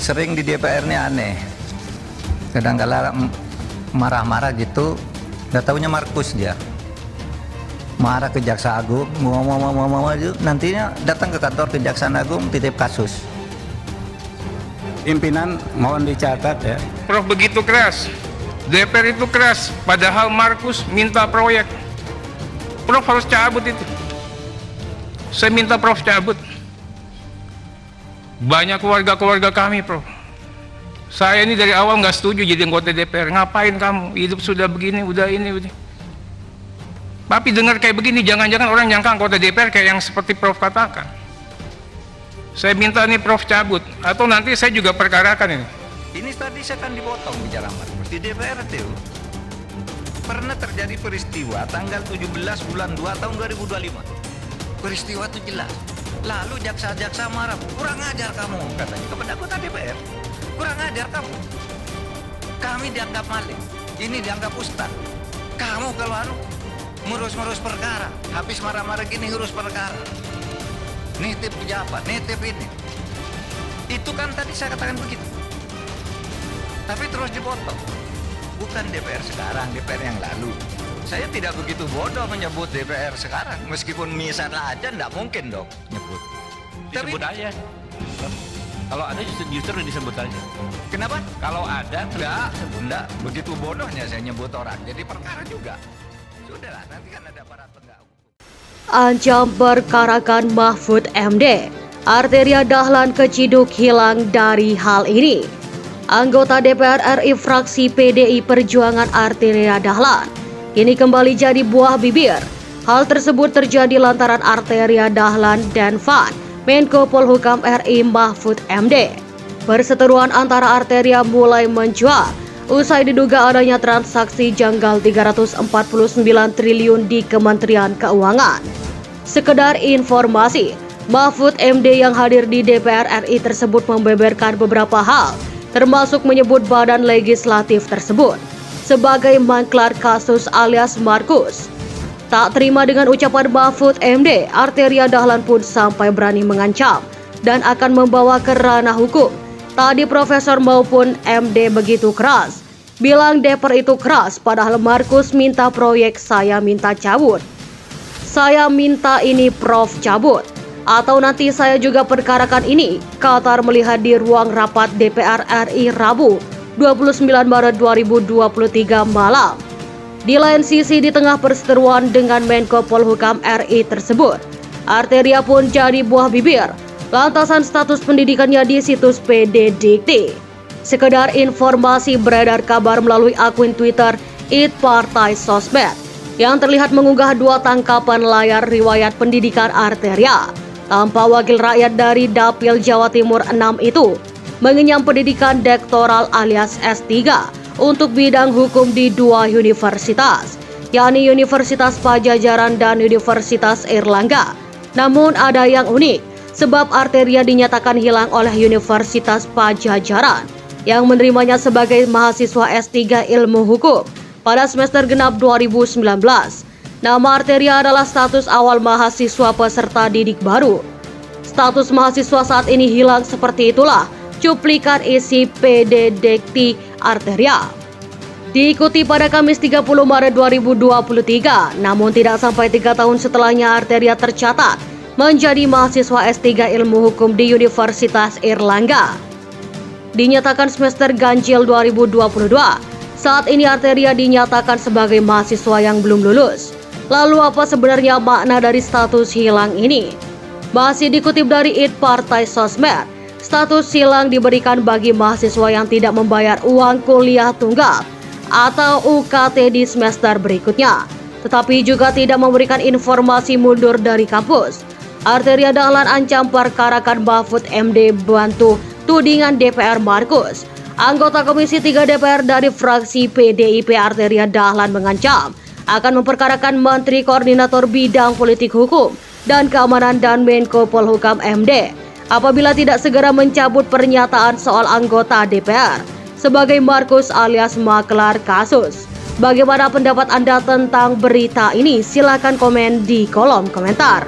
sering di DPR ini aneh. Kadang-kala marah-marah gitu, nggak taunya Markus dia. Marah ke Jaksa Agung, ngomong nantinya datang ke kantor Kejaksaan Agung titip kasus. Pimpinan mohon dicatat ya. Prof begitu keras, DPR itu keras, padahal Markus minta proyek. Prof harus cabut itu. Saya minta Prof cabut. Banyak keluarga-keluarga kami, Prof. Saya ini dari awal nggak setuju jadi anggota DPR. Ngapain kamu? Hidup sudah begini, udah ini. Tapi dengar kayak begini, jangan-jangan orang nyangka anggota DPR kayak yang seperti Prof katakan. Saya minta nih Prof cabut, atau nanti saya juga perkarakan ini. Ini tadi saya kan dipotong bicara Markus di DPR itu. Pernah terjadi peristiwa tanggal 17 bulan 2 tahun 2025. Peristiwa itu jelas. Lalu jaksa-jaksa marah, kurang ajar kamu katanya kepada anggota DPR. Kurang ajar kamu. Kami dianggap maling, ini dianggap ustaz. Kamu kalau ngurus-ngurus perkara, habis marah-marah gini ngurus perkara. Nitip pejabat, nitip ini. Itu kan tadi saya katakan begitu. Tapi terus dipotong. Bukan DPR sekarang, DPR yang lalu. Saya tidak begitu bodoh menyebut DPR sekarang. Meskipun misalnya aja enggak mungkin dong nyebut. Disebut aja. Kalau ada justru disebut aja. Kenapa? Kalau ada enggak begitu bodohnya saya nyebut orang. Jadi perkara juga. Sudahlah, nanti kan ada para penegak hukum. Ancam perkarakan Mahfud MD. Arteria Dahlan Keciduk hilang dari hal ini. Anggota DPR RI fraksi PDI Perjuangan Arteria Dahlan kini kembali jadi buah bibir. Hal tersebut terjadi lantaran Arteria Dahlan dan Van, Menko Polhukam RI Mahfud MD. Perseteruan antara Arteria mulai mencuat usai diduga adanya transaksi janggal 349 triliun di Kementerian Keuangan. Sekedar informasi, Mahfud MD yang hadir di DPR RI tersebut membeberkan beberapa hal, termasuk menyebut badan legislatif tersebut sebagai maklar kasus alias Markus. Tak terima dengan ucapan Mahfud MD, Arteria Dahlan pun sampai berani mengancam dan akan membawa ke ranah hukum. Tadi Profesor maupun MD begitu keras, bilang DPR itu keras, padahal Markus minta proyek, saya minta cabut. Saya minta ini Prof cabut. Atau nanti saya juga perkarakan ini, Qatar melihat di ruang rapat DPR RI Rabu 29 Maret 2023 malam. Di lain sisi, di tengah perseteruan dengan Menko Polhukam RI tersebut, Arteria pun jadi buah bibir lantasan status pendidikannya di situs PD Dikti. Sekedar informasi, beredar kabar melalui akun Twitter @Partai Sosmed yang terlihat mengunggah 2 tangkapan layar riwayat pendidikan Arteria tanpa wakil rakyat dari Dapil Jawa Timur 6 itu mengenyam pendidikan doktoral alias S3 untuk bidang hukum di 2 universitas, yakni Universitas Pajajaran dan Universitas Airlangga. Namun ada yang unik, sebab Arteria dinyatakan hilang oleh Universitas Pajajaran yang menerimanya sebagai mahasiswa S3 Ilmu Hukum pada semester genap 2019. Nama Arteria adalah status awal mahasiswa peserta didik baru. Status mahasiswa saat ini hilang, seperti itulah cuplikan isi PD Dikti Arteria. Diikuti pada Kamis 30 Maret 2023, namun tidak sampai 3 tahun setelahnya Arteria tercatat menjadi mahasiswa S3 Ilmu Hukum di Universitas Airlangga. Dinyatakan semester ganjil 2022, saat ini Arteria dinyatakan sebagai mahasiswa yang belum lulus. Lalu apa sebenarnya makna dari status hilang ini? Masih dikutip dari Partai Sosmed, status hilang diberikan bagi mahasiswa yang tidak membayar uang kuliah tunggal atau UKT di semester berikutnya, tetapi juga tidak memberikan informasi mundur dari kampus. Arteria Dahlan ancam perkarakan Mahfud MD bantu tudingan DPR Markus. Anggota Komisi 3 DPR dari fraksi PDIP Arteria Dahlan mengancam akan memperkarakan Menteri Koordinator Bidang Politik Hukum dan Keamanan dan Menko Polhukam MD apabila tidak segera mencabut pernyataan soal anggota DPR sebagai Markus alias maklar kasus. Bagaimana pendapat Anda tentang berita ini? Silakan komen di kolom komentar.